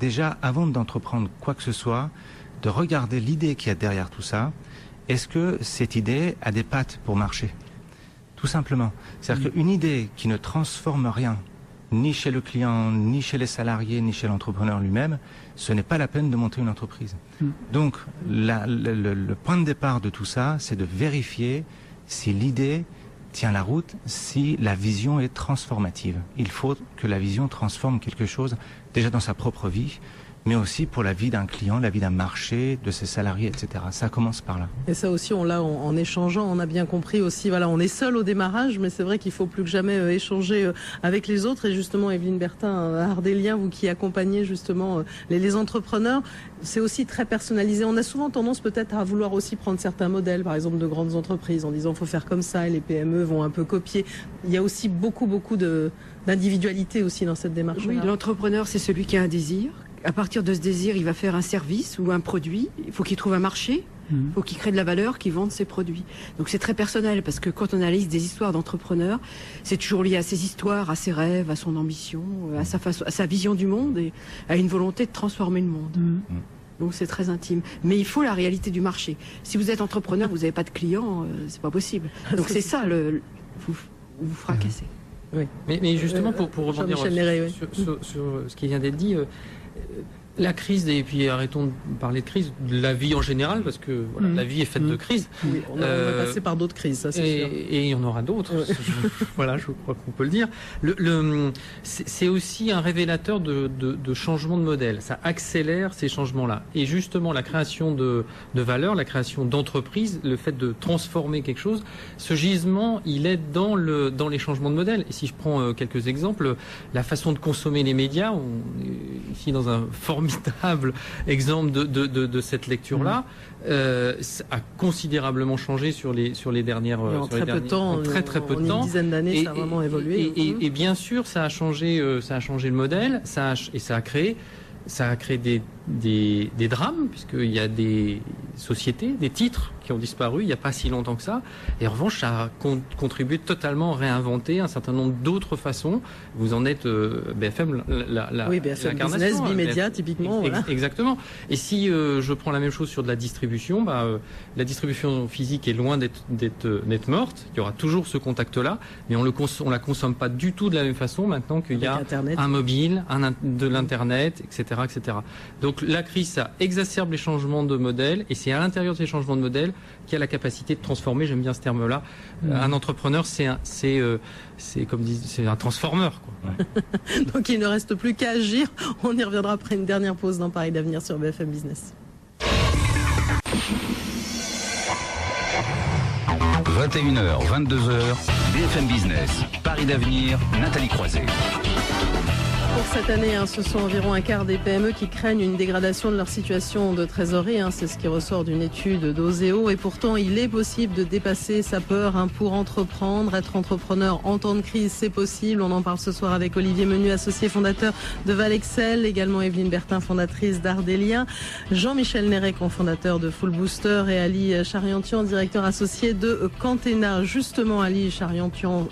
déjà, avant d'entreprendre quoi que ce soit, de regarder l'idée qu'il y a derrière tout ça. Est-ce que cette idée a des pattes pour marcher? Tout simplement. C'est-à-dire qu'une idée qui ne transforme rien, ni chez le client, ni chez les salariés, ni chez l'entrepreneur lui-même, ce n'est pas la peine de monter une entreprise. Donc, le point de départ de tout ça, c'est de vérifier si l'idée tient la route, si la vision est transformative. Il faut que la vision transforme quelque chose, déjà dans sa propre vie, mais aussi pour la vie d'un client, la vie d'un marché, de ses salariés, etc. Ça commence par là. Et ça aussi, on l'a en échangeant, on a bien compris aussi, voilà, on est seul au démarrage, mais c'est vrai qu'il faut plus que jamais échanger avec les autres. Et justement, Evelyne Bertin, Ardélien, vous qui accompagnez justement les entrepreneurs, c'est aussi très personnalisé. On a souvent tendance peut-être à vouloir aussi prendre certains modèles, par exemple de grandes entreprises, en disant faut faire comme ça, et les PME vont un peu copier. Il y a aussi beaucoup d'individualité aussi dans cette démarche. Oui, l'entrepreneur, c'est celui qui a un désir. À partir de ce désir, il va faire un service ou un produit. Il faut qu'il trouve un marché. Il faut qu'il crée de la valeur, qu'il vende ses produits. Donc c'est très personnel parce que quand on analyse des histoires d'entrepreneurs, c'est toujours lié à ses histoires, à ses rêves, à son ambition, à sa vision du monde et à une volonté de transformer le monde. Donc c'est très intime. Mais il faut la réalité du marché. Si vous êtes entrepreneur, vous n'avez pas de clients, c'est pas possible. Donc c'est ça, vous fracassez. Oui. Mais justement, pour rebondir sur ce qui vient d'être dit, la crise, et puis arrêtons de parler de crise, de la vie en général, parce que voilà, la vie est faite de crises. Oui, on va passer par d'autres crises, ça c'est sûr. Et il y en aura d'autres, voilà, je crois qu'on peut le dire. C'est aussi un révélateur de changement de modèle. Ça accélère ces changements-là. Et justement, la création de valeur, la création d'entreprises, le fait de transformer quelque chose, ce gisement, il est dans les changements de modèle. Et si je prends quelques exemples, la façon de consommer les médias, on est ici dans un formidable exemple de cette lecture-là, a considérablement changé sur les dernières en très peu de temps, en une dizaine d'années, ça a vraiment évolué. Et bien sûr, ça a changé le modèle, ça a créé des drames, puisqu'il y a des sociétés, des titres qui ont disparu il n'y a pas si longtemps que ça. Et en revanche, ça a contribué totalement à réinventer un certain nombre d'autres façons. Vous en êtes BFM, BFM Business, Bimédia, typiquement. Voilà. Exactement. Et si je prends la même chose sur de la distribution, la distribution physique est loin d'être morte. Il y aura toujours ce contact-là, mais on la consomme pas du tout de la même façon maintenant qu'il y a Internet, un mobile, de l'Internet, etc., etc. Donc la crise, ça exacerbe les changements de modèle, et c'est à l'intérieur de ces changements de modèle qu'il y a la capacité de transformer. J'aime bien ce terme-là. Un entrepreneur, c'est un transformeur, quoi. Ouais. Donc il ne reste plus qu'à agir. On y reviendra après une dernière pause dans Paris d'avenir sur BFM Business. 21h, 22h, BFM Business, Paris d'avenir, Nathalie Croiset. Pour cette année, ce sont environ un quart des PME qui craignent une dégradation de leur situation de trésorerie. C'est ce qui ressort d'une étude d'Oseo. Et pourtant, il est possible de dépasser sa peur pour entreprendre. Être entrepreneur en temps de crise, c'est possible. On en parle ce soir avec Olivier Menu, associé fondateur de Valexcel. Également Evelyne Bertin, fondatrice d'Ardélien. Jean-Michel Néret, cofondateur de Full Booster. Et Ali Chariantian, directeur associé de Cantena. Justement, Ali Chariantian,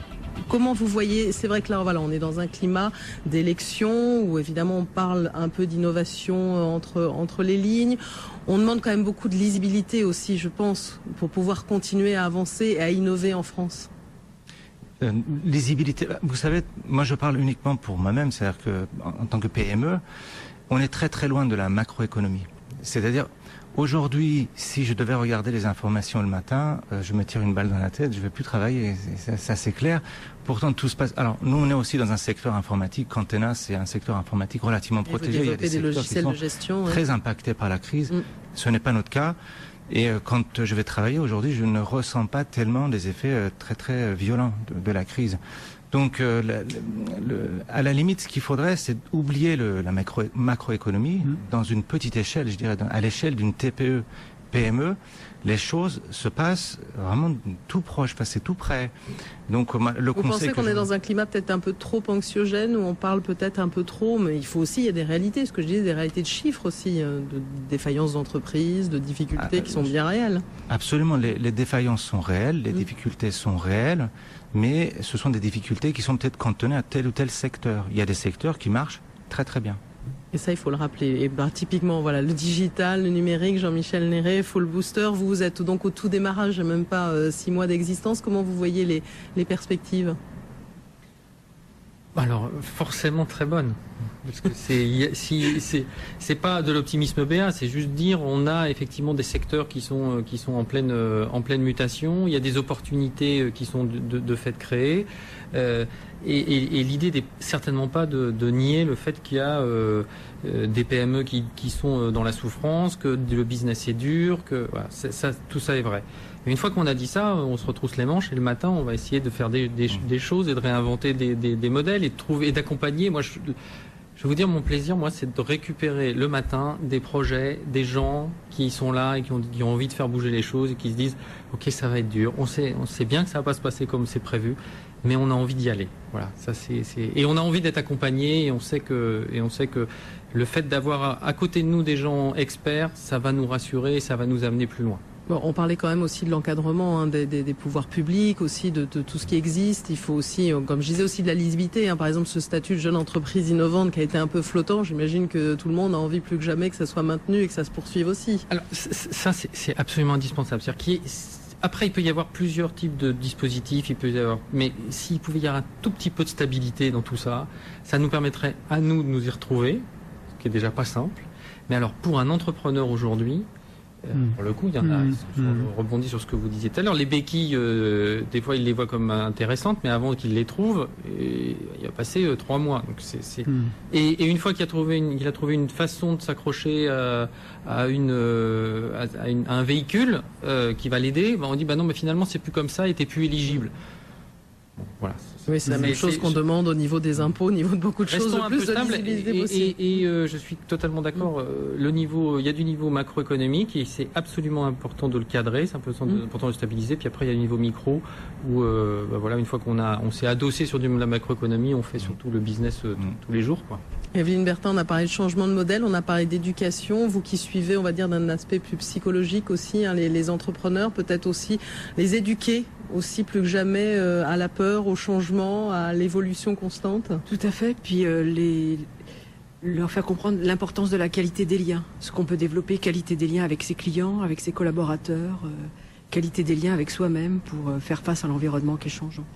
comment vous voyez, c'est vrai que là, voilà, on est dans un climat d'élection où évidemment on parle un peu d'innovation entre les lignes. On demande quand même beaucoup de lisibilité aussi, je pense, pour pouvoir continuer à avancer et à innover en France. Lisibilité, vous savez, moi je parle uniquement pour moi-même, c'est-à-dire que en tant que PME, on est très très loin de la macroéconomie. C'est-à-dire, aujourd'hui, si je devais regarder les informations le matin, je me tire une balle dans la tête, je ne vais plus travailler, ça c'est clair. Pourtant, tout se passe. Alors, nous, on est aussi dans un secteur informatique. Cantena, c'est un secteur informatique relativement protégé. Il y a des logiciels de gestion très impactés par la crise. Ce n'est pas notre cas. Et quand je vais travailler aujourd'hui, je ne ressens pas tellement des effets très très violents de la crise. Donc, à la limite, ce qu'il faudrait, c'est oublier la macroéconomie dans une petite échelle, je dirais, à l'échelle d'une TPE, PME. Les choses se passent vraiment tout proche, c'est tout près. Donc, vous pensez qu'on est dans un climat peut-être un peu trop anxiogène, où on parle peut-être un peu trop, mais il faut aussi, il y a des réalités, ce que je disais, des réalités de chiffres aussi, de défaillances d'entreprises, de difficultés qui sont bien réelles. Absolument, les défaillances sont réelles, les difficultés sont réelles, mais ce sont des difficultés qui sont peut-être cantonnées à tel ou tel secteur. Il y a des secteurs qui marchent très très bien. Et ça, il faut le rappeler. Et typiquement, voilà, le digital, le numérique, Jean-Michel Néret, Fall Booster, vous êtes donc au tout démarrage, même pas 6 mois d'existence. Comment vous voyez les perspectives ? Alors, forcément très bonne. Parce que c'est pas de l'optimisme béat, c'est juste dire on a effectivement des secteurs qui sont en pleine mutation. Il y a des opportunités qui sont de fait créées. Et l'idée n'est certainement pas de nier le fait qu'il y a des PME qui sont dans la souffrance, que le business est dur, que voilà, tout ça est vrai. Mais une fois qu'on a dit ça, on se retrousse les manches et le matin, on va essayer de faire des choses et de réinventer des modèles et de trouver et d'accompagner. Moi, je vais vous dire, mon plaisir, moi, c'est de récupérer le matin des projets, des gens qui sont là et qui ont envie de faire bouger les choses et qui se disent, ok, ça va être dur. On sait bien que ça va pas se passer comme c'est prévu, mais on a envie d'y aller. Voilà, ça et on a envie d'être accompagné et on sait que le fait d'avoir à côté de nous des gens experts, ça va nous rassurer et ça va nous amener plus loin. Bon, on parlait quand même aussi de l'encadrement des pouvoirs publics, aussi de tout ce qui existe. Il faut aussi, comme je disais, aussi de la lisibilité. Par exemple, ce statut de jeune entreprise innovante qui a été un peu flottant, j'imagine que tout le monde a envie plus que jamais que ça soit maintenu et que ça se poursuive aussi. Alors ça, c'est absolument indispensable. C'est-à-dire après, il peut y avoir plusieurs types de dispositifs, mais s'il pouvait y avoir un tout petit peu de stabilité dans tout ça, ça nous permettrait à nous de nous y retrouver, ce qui est déjà pas simple. Mais alors, pour un entrepreneur aujourd'hui, pour le coup, il y en a. Je rebondis sur ce que vous disiez tout à l'heure. Les béquilles, des fois, il les voit comme intéressantes, mais avant qu'il les trouve, il a passé 3 mois. Donc et une fois qu'il a trouvé une façon de s'accrocher à un véhicule qui va l'aider, on dit non, mais finalement, c'est plus comme ça, et t'es plus éligible. Bon, voilà. Oui, c'est la même chose qu'on demande au niveau des impôts, au niveau de beaucoup de choses, de plus de visibilité possible. Et je suis totalement d'accord. Il y a du niveau macroéconomique et c'est absolument important de le cadrer, c'est important de le stabiliser. Puis après, il y a le niveau micro où, voilà, une fois on s'est adossé sur la macroéconomie, on fait surtout le business tous les jours, quoi. Evelyne Bertin, on a parlé de changement de modèle, on a parlé d'éducation. Vous qui suivez, on va dire, d'un aspect plus psychologique aussi, les entrepreneurs, peut-être aussi les éduquer aussi plus que jamais à la peur, au changement, à l'évolution constante. Tout à fait. Puis leur faire comprendre l'importance de la qualité des liens, ce qu'on peut développer, qualité des liens avec ses clients, avec ses collaborateurs, qualité des liens avec soi-même pour faire face à l'environnement qui est changeant.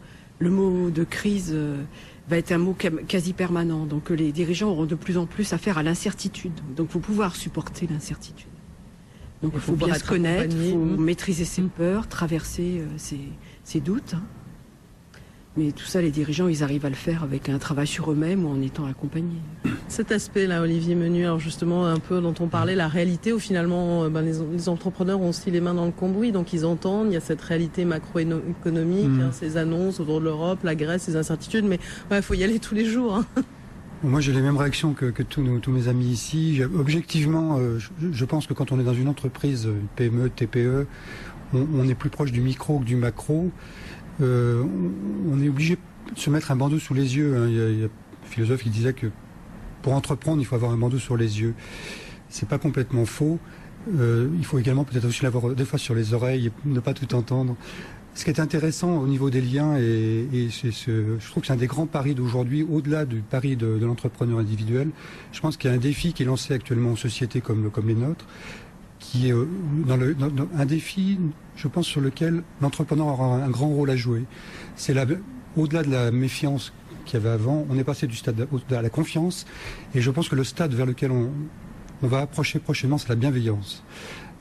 Le mot de crise va être un mot quasi permanent. Donc les dirigeants auront de plus en plus affaire à l'incertitude. Donc il faut pouvoir supporter l'incertitude. Donc il faut bien se connaître, il faut maîtriser ses peurs, traverser ses doutes. Mais tout ça, les dirigeants, ils arrivent à le faire avec un travail sur eux-mêmes ou en étant accompagnés. Cet aspect-là, Olivier Menu, alors justement, un peu dont on parlait, la réalité où finalement les entrepreneurs ont aussi les mains dans le cambouis, donc ils entendent, il y a cette réalité macroéconomique, ces annonces autour de l'Europe, la Grèce, ces incertitudes, mais il faut y aller tous les jours. Moi, j'ai les mêmes réactions que tous mes amis ici. Objectivement, je pense que quand on est dans une entreprise, PME, TPE, on est plus proche du micro que du macro. On est obligé de se mettre un bandeau sous les yeux. Il y a un philosophe qui disait que pour entreprendre, il faut avoir un bandeau sur les yeux. C'est pas complètement faux. Il faut également peut-être aussi l'avoir des fois sur les oreilles et ne pas tout entendre. Ce qui est intéressant au niveau des liens, je trouve que c'est un des grands paris d'aujourd'hui, au-delà du pari de l'entrepreneur individuel. Je pense qu'il y a un défi qui est lancé actuellement en société comme les nôtres, qui est un défi, je pense, sur lequel l'entrepreneur aura un grand rôle à jouer. C'est au-delà de la méfiance qu'il y avait avant, on est passé du stade à la confiance, et je pense que le stade vers lequel on va approcher prochainement, c'est la bienveillance.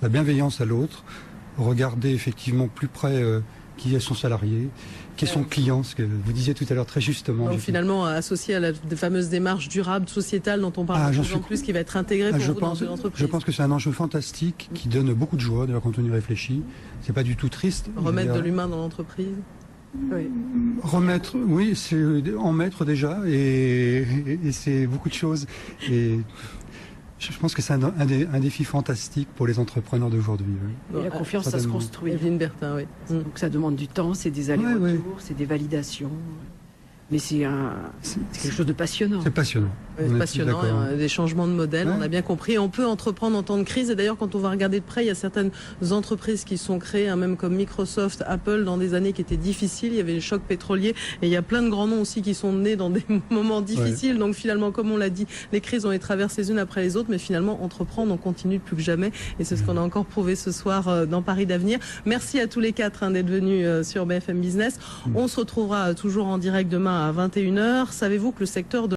La bienveillance à l'autre, regarder effectivement plus près qui est son salarié, qui est son client, ce que vous disiez tout à l'heure très justement. Donc finalement, associé à la fameuse démarche durable, sociétale dont on parle de plus en plus, qui va être intégrée pour vous dans une entreprise. Je pense que c'est un enjeu fantastique qui donne beaucoup de joie, d'ailleurs quand on y réfléchit. C'est pas du tout triste. Remettre de l'humain dans l'entreprise. Oui. Remettre, oui, c'est en mettre déjà, et c'est beaucoup de choses. Et je pense que c'est un défi fantastique pour les entrepreneurs d'aujourd'hui. Oui. Et la confiance, ça se construit. Evelyne Bertin, oui. Donc ça demande du temps, c'est des allers-retours, c'est des validations. Mais c'est quelque chose de passionnant. C'est passionnant. C'est passionnant, des changements de modèle, on a bien compris. On peut entreprendre en temps de crise. Et d'ailleurs, quand on va regarder de près, il y a certaines entreprises qui sont créées, même comme Microsoft, Apple, dans des années qui étaient difficiles. Il y avait le choc pétrolier. Et il y a plein de grands noms aussi qui sont nés dans des moments difficiles. Donc finalement, comme on l'a dit, les crises ont été traversées les unes après les autres. Mais finalement, entreprendre, on continue plus que jamais. Et c'est ce qu'on a encore prouvé ce soir dans Paris d'Avenir. Merci à tous les quatre d'être venus sur BFM Business. On se retrouvera toujours en direct demain à 21h. Savez-vous que le secteur de